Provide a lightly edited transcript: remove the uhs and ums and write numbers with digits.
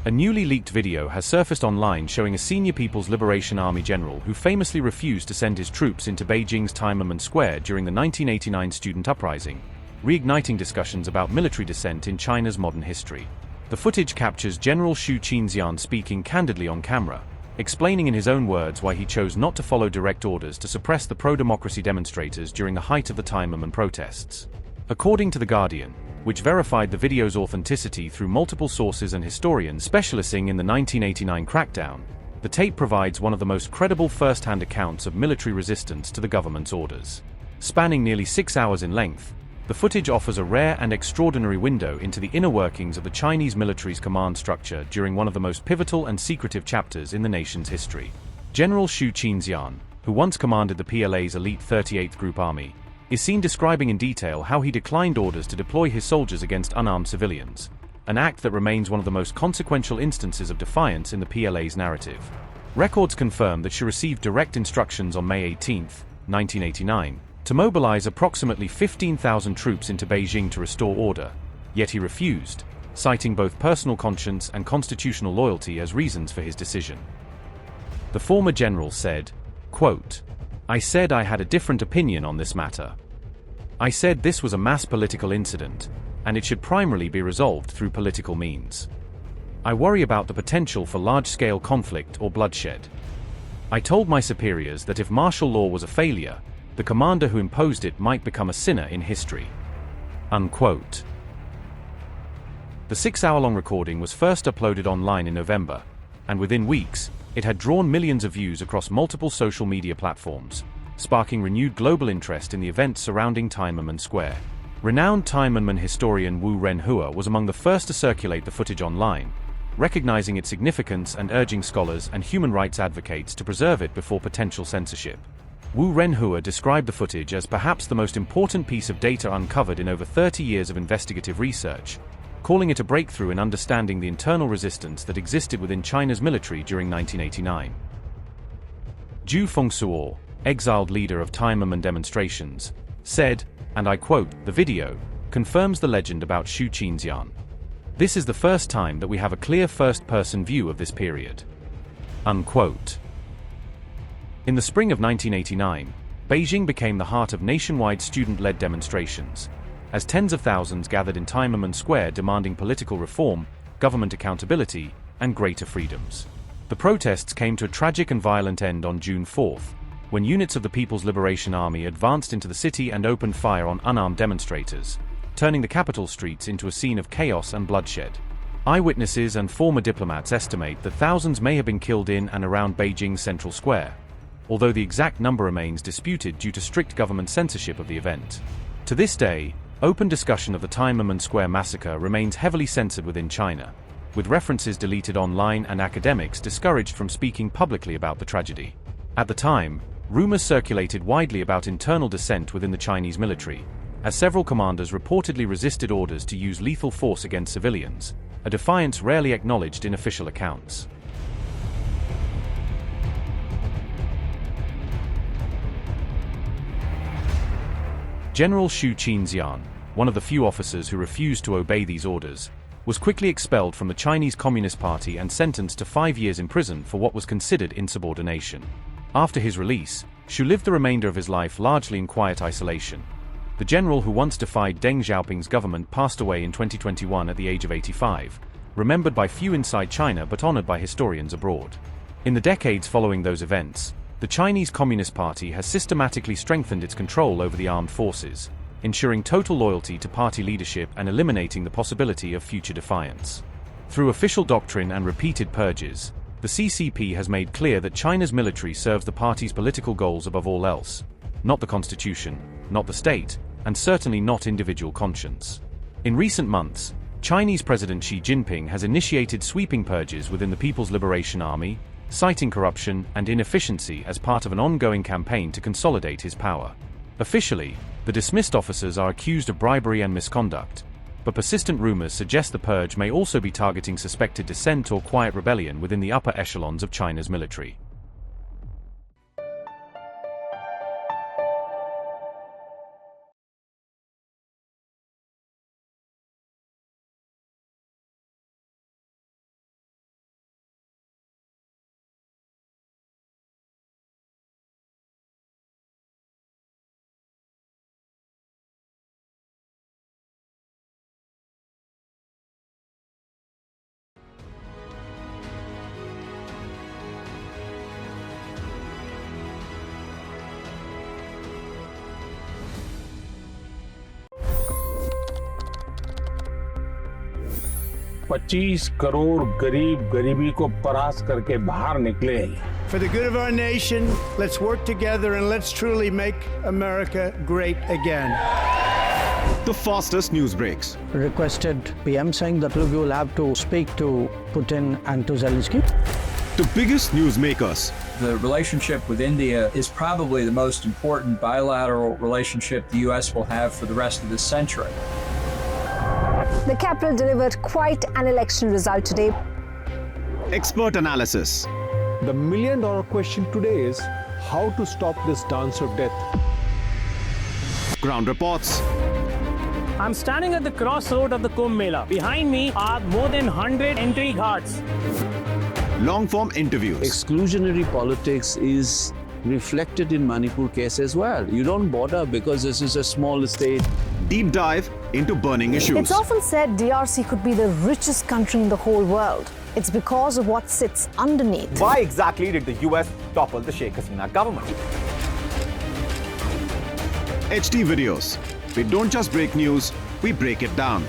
A newly leaked video has surfaced online showing a senior People's Liberation Army general who famously refused to send his troops into Beijing's Tiananmen Square during the 1989 student uprising, reigniting discussions about military dissent in China's modern history. The footage captures General Xu Qinxian speaking candidly on camera, explaining in his own words why he chose not to follow direct orders to suppress the pro-democracy demonstrators during the height of the Tiananmen protests. According to The Guardian, which verified the video's authenticity through multiple sources and historians specializing in the 1989 crackdown, the tape provides one of the most credible first-hand accounts of military resistance to the government's orders. Spanning nearly 6 hours in length, the footage offers a rare and extraordinary window into the inner workings of the Chinese military's command structure during one of the most pivotal and secretive chapters in the nation's history. General Xu Qinxian, who once commanded the PLA's elite 38th Group Army, is seen describing in detail how he declined orders to deploy his soldiers against unarmed civilians, an act that remains one of the most consequential instances of defiance in the PLA's narrative. Records confirm that she received direct instructions on May 18, 1989, to mobilize approximately 15,000 troops into Beijing to restore order, yet he refused, citing both personal conscience and constitutional loyalty as reasons for his decision. The former general said, quote, "I said I had a different opinion on this matter. I said this was a mass political incident, and it should primarily be resolved through political means. I worry about the potential for large-scale conflict or bloodshed. I told my superiors that if martial law was a failure, the commander who imposed it might become a sinner in history." Unquote. The 6-hour-long recording was first uploaded online in November, and within weeks, it had drawn millions of views across multiple social media platforms, sparking renewed global interest in the events surrounding Tiananmen Square. Renowned Tiananmen historian Wu Renhua was among the first to circulate the footage online, recognizing its significance and urging scholars and human rights advocates to preserve it before potential censorship. Wu Renhua described the footage as perhaps the most important piece of data uncovered in over 30 years of investigative research, calling it a breakthrough in understanding the internal resistance that existed within China's military during 1989. Zhu Fengsuo, exiled leader of Tiananmen demonstrations, said, and I quote, "The video confirms the legend about Xu Qinxian. This is the first time that we have a clear first-person view of this period." Unquote. In the spring of 1989, Beijing became the heart of nationwide student-led demonstrations, as tens of thousands gathered in Tiananmen Square demanding political reform, government accountability, and greater freedoms. The protests came to a tragic and violent end on June 4, when units of the People's Liberation Army advanced into the city and opened fire on unarmed demonstrators, turning the capital streets into a scene of chaos and bloodshed. Eyewitnesses and former diplomats estimate that thousands may have been killed in and around Beijing's Central Square, although the exact number remains disputed due to strict government censorship of the event. To this day, open discussion of the Tiananmen Square massacre remains heavily censored within China, with references deleted online and academics discouraged from speaking publicly about the tragedy. At the time, rumors circulated widely about internal dissent within the Chinese military, as several commanders reportedly resisted orders to use lethal force against civilians, a defiance rarely acknowledged in official accounts. General Xu Qinxian, one of the few officers who refused to obey these orders, was quickly expelled from the Chinese Communist Party and sentenced to 5 years in prison for what was considered insubordination. After his release, Xu lived the remainder of his life largely in quiet isolation. The general who once defied Deng Xiaoping's government passed away in 2021 at the age of 85, remembered by few inside China but honored by historians abroad. In the decades following those events, the Chinese Communist Party has systematically strengthened its control over the armed forces, ensuring total loyalty to party leadership and eliminating the possibility of future defiance. Through official doctrine and repeated purges, the CCP has made clear that China's military serves the party's political goals above all else, not the constitution, not the state, and certainly not individual conscience. In recent months, Chinese President Xi Jinping has initiated sweeping purges within the People's Liberation Army, citing corruption and inefficiency as part of an ongoing campaign to consolidate his power. Officially, the dismissed officers are accused of bribery and misconduct, but persistent rumors suggest the purge may also be targeting suspected dissent or quiet rebellion within the upper echelons of China's military. 25 crore गरीब गरीबी को परास्त करके बाहर निकले। For the good of our nation, let's work together and let's truly make America great again. The fastest news breaks. Requested PM saying that look, you will have to speak to Putin and to Zelensky. The biggest newsmakers. The relationship with India is probably the most important bilateral relationship the U.S. will have for the rest of this century. The capital delivered quite an election result today. Expert analysis. The million-dollar question today is how to stop this dance of death. Ground reports. I'm standing at the crossroad of the Kumbh Mela. Behind me are more than 100 entry ghats. Long-form interviews. Exclusionary politics is reflected in Manipur case as well. You don't bother because this is a small state. Deep dive into burning issues. It's often said DRC could be the richest country in the whole world. It's because of what sits underneath. Why exactly did the US topple the Sheikh Hasina government? HD videos. We don't just break news, we break it down.